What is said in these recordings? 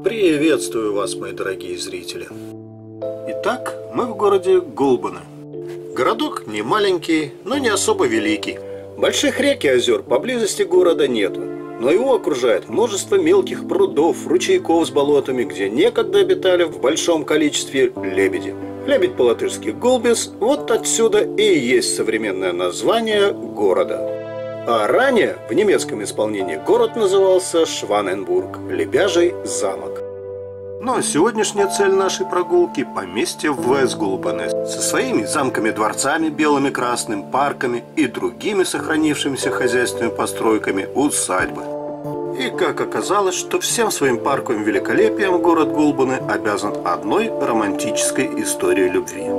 Приветствую вас, мои дорогие зрители. Итак, мы в городе Гулбино. Городок не маленький, но не особо великий. Больших рек и озер поблизости города нету, но его окружает множество мелких прудов, ручейков с болотами, где некогда обитали в большом количестве лебеди. Лебедь по-латышски «гулбис», вот отсюда и есть современное название города. А ранее в немецком исполнении город назывался Шваненбург, Лебяжий замок. Ну а сегодняшняя цель нашей прогулки – поместье в Вестгулбене со своими замками-дворцами белым и красным, парками и другими сохранившимися хозяйственными постройками усадьбы. И как оказалось, что всем своим парковым великолепием город Гулбино обязан одной романтической историей любви.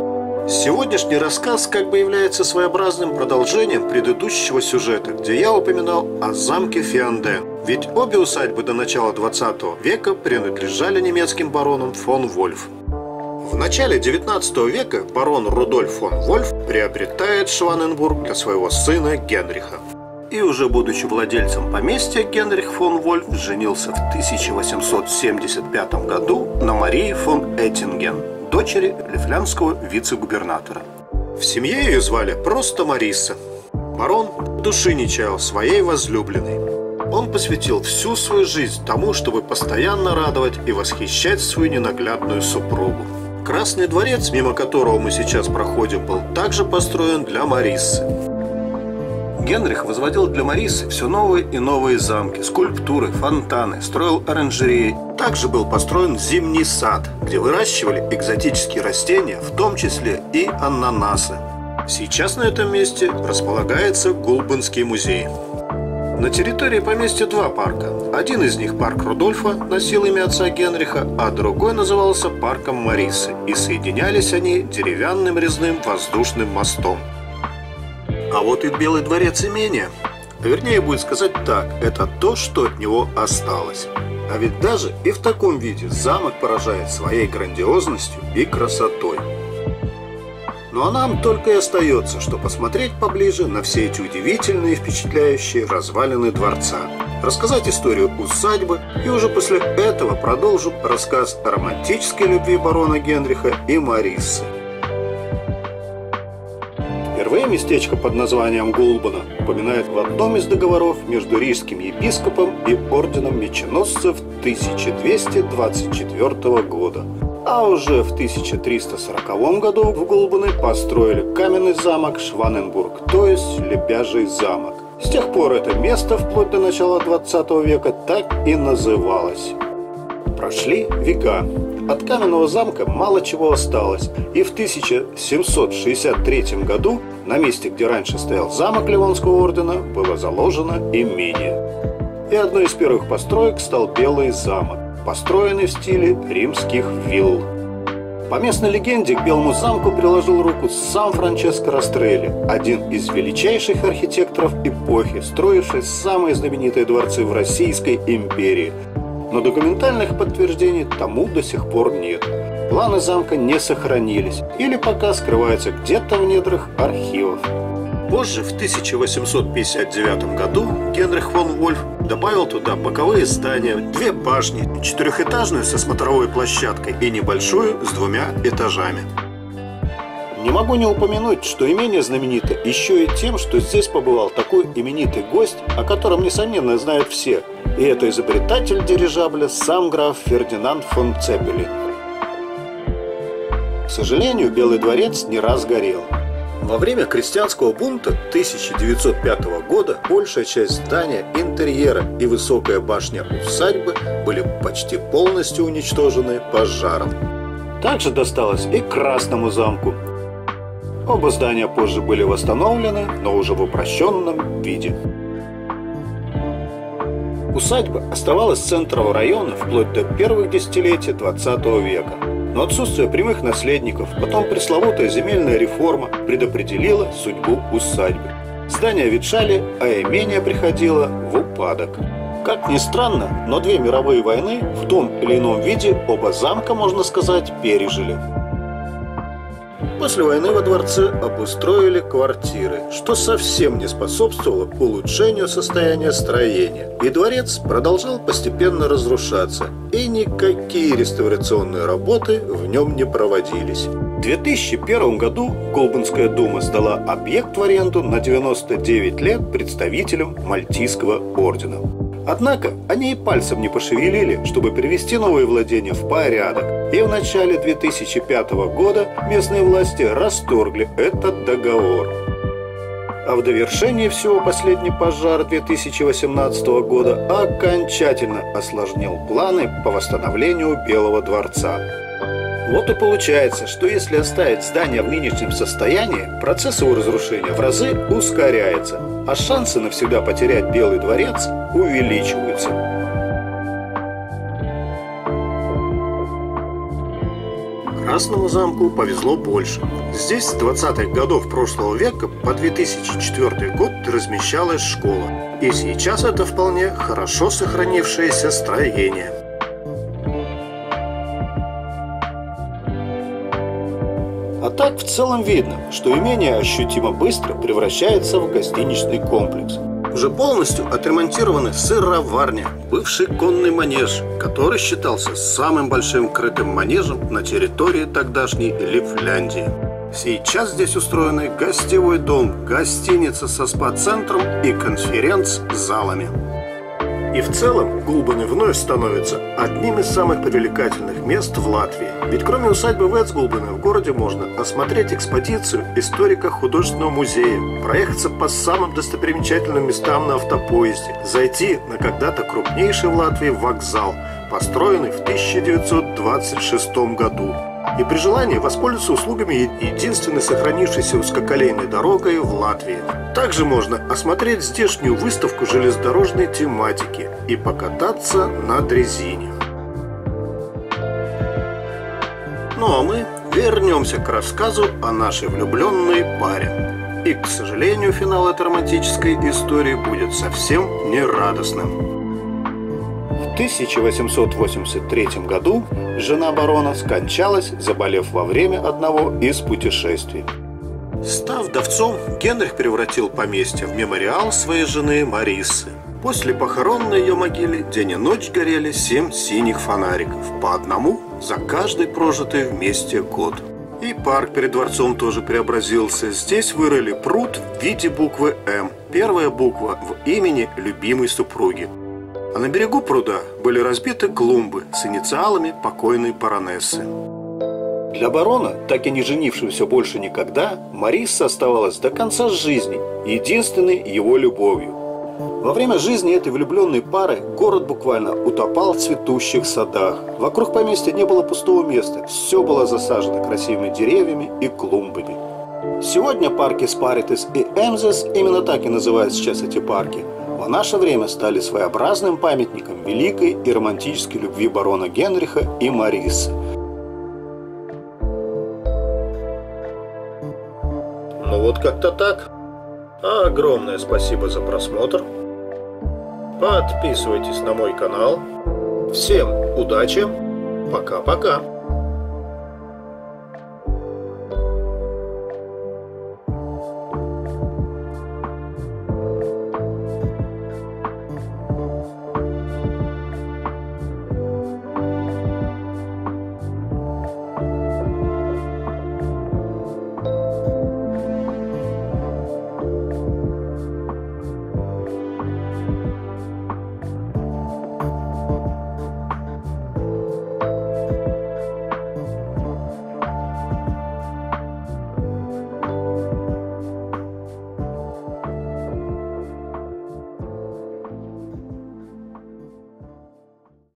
Сегодняшний рассказ как бы является своеобразным продолжением предыдущего сюжета, где я упоминал о замке Фианден. Ведь обе усадьбы до начала 20 века принадлежали немецким баронам фон Вольф. В начале 19 века барон Рудольф фон Вольф приобретает Шваненбург для своего сына Генриха. И уже будучи владельцем поместья, Генрих фон Вольф женился в 1875 году на Марии фон Эттинген, дочери лифлянского вице-губернатора. В семье ее звали просто Марисса. Барон души не чаял своей возлюбленной. Он посвятил всю свою жизнь тому, чтобы постоянно радовать и восхищать свою ненаглядную супругу. Красный дворец, мимо которого мы сейчас проходим, был также построен для Мариссы. Генрих возводил для Мариссы все новые и новые замки, скульптуры, фонтаны, строил оранжереи. Также был построен зимний сад, где выращивали экзотические растения, в том числе и ананасы. Сейчас на этом месте располагается Гулбинский музей. На территории поместья два парка. Один из них, парк Рудольфа, носил имя отца Генриха, а другой назывался парком Мариссы, и соединялись они деревянным резным воздушным мостом. А вот и Белый дворец имения, вернее будет сказать так, это то, что от него осталось. А ведь даже и в таком виде замок поражает своей грандиозностью и красотой. Ну а нам только и остается, что посмотреть поближе на все эти удивительные и впечатляющие развалины дворца, рассказать историю усадьбы и уже после этого продолжим рассказ о романтической любви барона Генриха и Мариссы. Впервые местечко под названием Гулбино упоминает в одном из договоров между рижским епископом и орденом меченосцев 1224 года. А уже в 1340 году в Гулбино построили каменный замок Шваненбург, то есть Лебяжий замок. С тех пор это место вплоть до начала 20 века так и называлось. Прошли века. От каменного замка мало чего осталось, и в 1763 году на месте, где раньше стоял замок Ливонского ордена, было заложено имение. И одной из первых построек стал Белый замок, построенный в стиле римских вилл. По местной легенде к Белому замку приложил руку сам Франческо Растрелли, один из величайших архитекторов эпохи, строивший самые знаменитые дворцы в Российской империи. Но документальных подтверждений тому до сих пор нет. Планы замка не сохранились или пока скрываются где-то в недрах архивов. Позже, в 1859 году, Генрих фон Вольф добавил туда боковые здания, две башни, четырехэтажную со смотровой площадкой и небольшую с двумя этажами. Не могу не упомянуть, что имение знаменито еще и тем, что здесь побывал такой именитый гость, о котором, несомненно, знают все. И это изобретатель дирижабля, сам граф Фердинанд фон Цеппелин. К сожалению, Белый дворец не раз горел. Во время крестьянского бунта 1905 года большая часть здания, интерьера и высокая башня усадьбы были почти полностью уничтожены пожаром. Также досталось и Красному замку. Оба здания позже были восстановлены, но уже в упрощенном виде. Усадьба оставалась центром района вплоть до первых десятилетий 20 века. Но отсутствие прямых наследников, потом пресловутая земельная реформа предопределила судьбу усадьбы. Здания ветшали, а имение приходило в упадок. Как ни странно, но две мировые войны в том или ином виде оба замка, можно сказать, пережили. После войны во дворце обустроили квартиры, что совсем не способствовало улучшению состояния строения. И дворец продолжал постепенно разрушаться, и никакие реставрационные работы в нем не проводились. В 2001 году Голбанская дума сдала объект в аренду на 99 лет представителям Мальтийского ордена. Однако они и пальцем не пошевелили, чтобы привести новые владения в порядок. И в начале 2005 года местные власти расторгли этот договор. А в довершении всего последний пожар 2018 года окончательно осложнил планы по восстановлению Белого дворца. Вот и получается, что если оставить здание в нынешнем состоянии, процесс его разрушения в разы ускоряется, а шансы навсегда потерять Белый дворец увеличиваются. Красному замку повезло больше. Здесь с 20-х годов прошлого века по 2004 год размещалась школа. И сейчас это вполне хорошо сохранившееся строение. А так в целом видно, что имение ощутимо быстро превращается в гостиничный комплекс. Уже полностью отремонтированы сыроварня, бывший конный манеж, который считался самым большим крытым манежем на территории тогдашней Лифляндии. Сейчас здесь устроены гостевой дом, гостиница со спа-центром и конференц-залами. И в целом Гулбаны вновь становятся одним из самых привлекательных мест в Латвии. Ведь кроме усадьбы Вецгулбаны в городе можно осмотреть экспозицию историко-художественного музея, проехаться по самым достопримечательным местам на автопоезде, зайти на когда-то крупнейший в Латвии вокзал, построенный в 1926 году. И при желании воспользоваться услугами единственной сохранившейся узкоколейной дорогой в Латвии. Также можно осмотреть здешнюю выставку железнодорожной тематики и покататься на дрезине. Ну а мы вернемся к рассказу о нашей влюбленной паре. И, к сожалению, финал этой романтической истории будет совсем нерадостным. В 1883 году жена барона скончалась, заболев во время одного из путешествий. Став вдовцом, Генрих превратил поместье в мемориал своей жены Мариссы. После похорон на ее могиле день и ночь горели 7 синих фонариков, по одному за каждый прожитый вместе год. И парк перед дворцом тоже преобразился. Здесь вырыли пруд в виде буквы «М», первая буква в имени любимой супруги. А на берегу пруда были разбиты клумбы с инициалами покойной баронессы. Для барона, так и не женившегося больше никогда, Марисса оставалась до конца жизни единственной его любовью. Во время жизни этой влюбленной пары город буквально утопал в цветущих садах. Вокруг поместья не было пустого места, все было засажено красивыми деревьями и клумбами. Сегодня парки Спаритес и Эмзес, именно так и называют сейчас эти парки, в наше время стали своеобразным памятником великой и романтической любви барона Генриха и Мариссы. Ну вот как-то так. Огромное спасибо за просмотр. Подписывайтесь на мой канал. Всем удачи. Пока-пока.